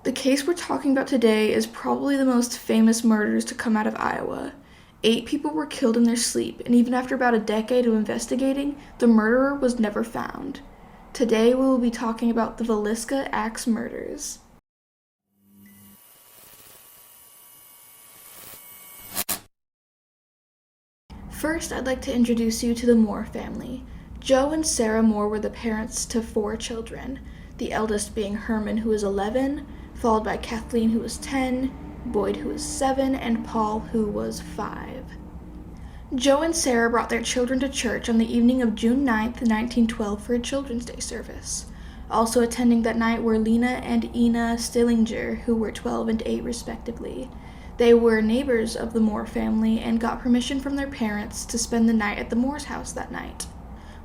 The case we're talking about today is probably the most famous murders to come out of Iowa. 8 people were killed in their sleep, and even after about a decade of investigating, the murderer was never found. Today we will be talking about the Villisca Axe Murders. First, I'd like to introduce you to the Moore family. Joe and Sarah Moore were the parents to 4 children, the eldest being Herman, who was 11, followed by Kathleen, who was 10, Boyd, who was 7, and Paul, who was 5. Joe and Sarah brought their children to church on the evening of June 9th, 1912 for a Children's Day service. Also attending that night were Lena and Ina Stillinger, who were 12 and 8 respectively. They were neighbors of the Moore family and got permission from their parents to spend the night at the Moore's house that night.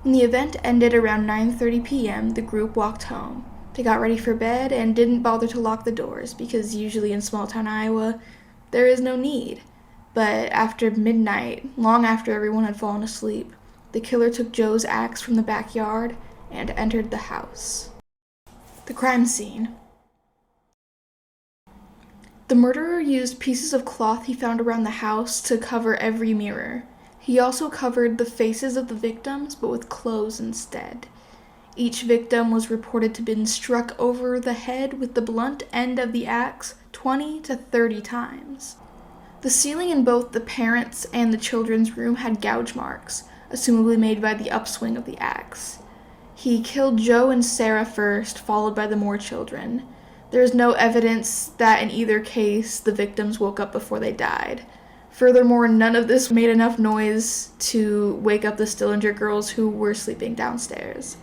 When the event ended around 9:30 p.m., the group walked home. They got ready for bed and didn't bother to lock the doors because usually in small-town Iowa, there is no need. But after midnight, long after everyone had fallen asleep, the killer took Joe's axe from the backyard and entered the house. The crime scene. The murderer used pieces of cloth he found around the house to cover every mirror. He also covered the faces of the victims, but with clothes instead. Each victim was reported to have been struck over the head with the blunt end of the axe 20 to 30 times. The ceiling in both the parents' and the children's room had gouge marks, assumably made by the upswing of the axe. He killed Joe and Sarah first, followed by the Moore children. There is no evidence that in either case the victims woke up before they died. Furthermore, none of this made enough noise to wake up the Stillinger girls who were sleeping downstairs.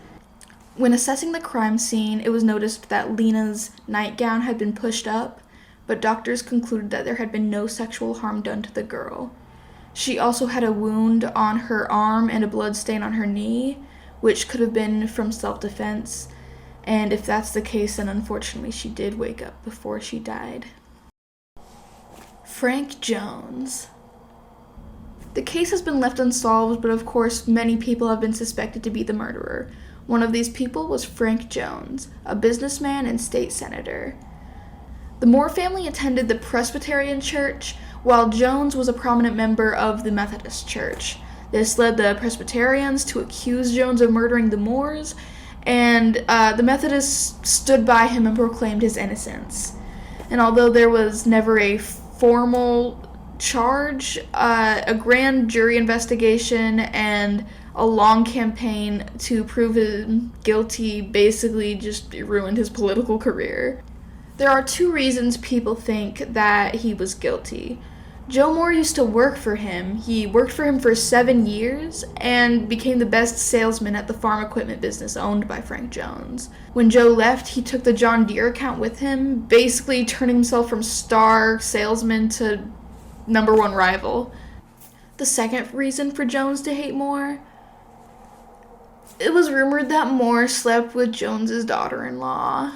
When assessing the crime scene, it was noticed that Lena's nightgown had been pushed up, but doctors concluded that there had been no sexual harm done to the girl. She also had a wound on her arm and a blood stain on her knee, which could have been from self-defense. And if that's the case, then unfortunately she did wake up before she died. Frank Jones. The case has been left unsolved, but of course many people have been suspected to be the murderer. One of these people was Frank Jones, a businessman and state senator. The Moore family attended the Presbyterian Church, while Jones was a prominent member of the Methodist Church. This led the Presbyterians to accuse Jones of murdering the Moores, and the Methodists stood by him and proclaimed his innocence. And although there was never a formal charge, a grand jury investigation and a long campaign to prove him guilty basically just ruined his political career. There are 2 reasons people think that he was guilty. Joe Moore used to work for him. He worked for him for 7 years and became the best salesman at the farm equipment business owned by Frank Jones. When Joe left, he took the John Deere account with him, basically turning himself from star salesman to #1 rival. The second reason for Jones to hate Moore: it was rumored that Moore slept with Jones's daughter-in-law.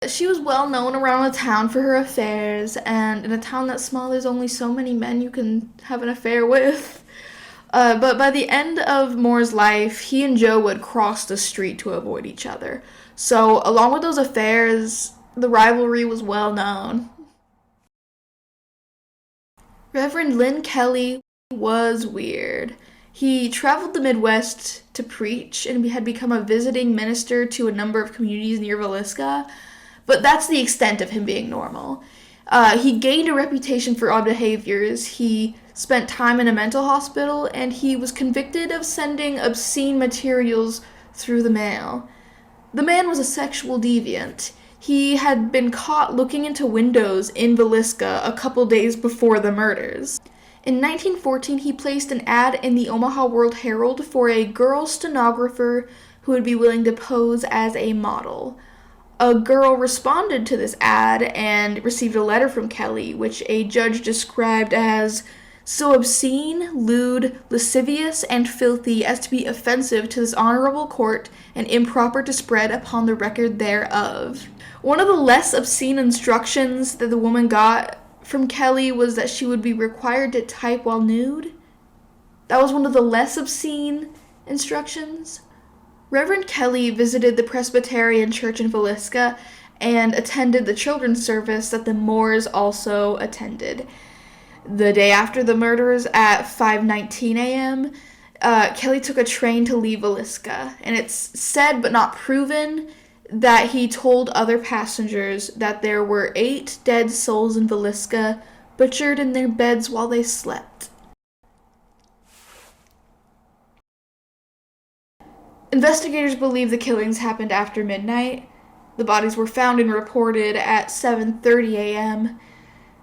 She was well known around the town for her affairs, and in a town that small, there's only so many men you can have an affair with. But by the end of Moore's life, he and Joe would cross the street to avoid each other. So, along with those affairs, the rivalry was well known. Reverend Lynn Kelly was weird. He traveled the Midwest to preach and had become a visiting minister to a number of communities near Villisca. But that's the extent of him being normal. He gained a reputation for odd behaviors. He spent time in a mental hospital, and he was convicted of sending obscene materials through the mail. The man was a sexual deviant. He had been caught looking into windows in Villisca a couple days before the murders. In 1914, he placed an ad in the Omaha World Herald for a girl stenographer who would be willing to pose as a model. A girl responded to this ad and received a letter from Kelly, which a judge described as so obscene, lewd, lascivious, and filthy as to be offensive to this honorable court and improper to spread upon the record thereof. One of the less obscene instructions that the woman got from Kelly was that she would be required to type while nude. That was one of the less obscene instructions. Reverend Kelly visited the Presbyterian Church in Villisca and attended the children's service that the Moores also attended. The day after the murders at 5:19 a.m., Kelly took a train to leave Villisca, and it's said but not proven that he told other passengers that there were 8 dead souls in Villisca butchered in their beds while they slept. Investigators believe the killings happened after midnight. The bodies were found and reported at 7:30 a.m.,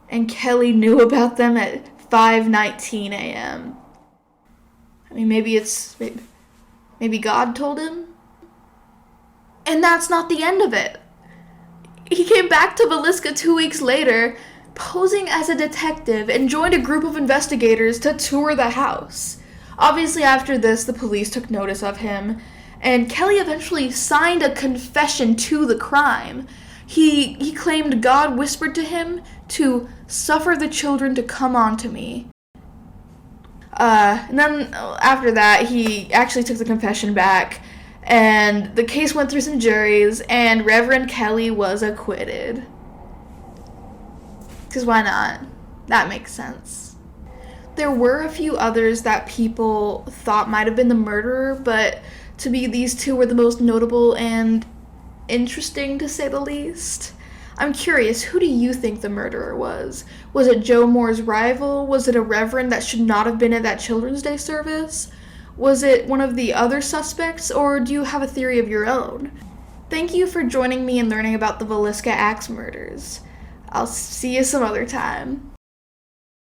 and Kelly knew about them at 5:19 a.m. I mean, maybe God told him? And that's not the end of it. He came back to Villisca 2 weeks later, posing as a detective, and joined a group of investigators to tour the house. Obviously, after this, the police took notice of him, and Kelly eventually signed a confession to the crime. He claimed God whispered to him to suffer the children to come onto me. And then after that, he actually took the confession back, and the case went through some juries, and Reverend Kelly was acquitted. Because why not? That makes sense. There were a few others that people thought might have been the murderer, but to me, these two were the most notable and interesting, to say the least. I'm curious, who do you think the murderer was? Was it Joe Moore's rival? Was it a reverend that should not have been at that Children's Day service? Was it one of the other suspects, or do you have a theory of your own? Thank you for joining me and learning about the Villisca Axe Murders. I'll see you some other time.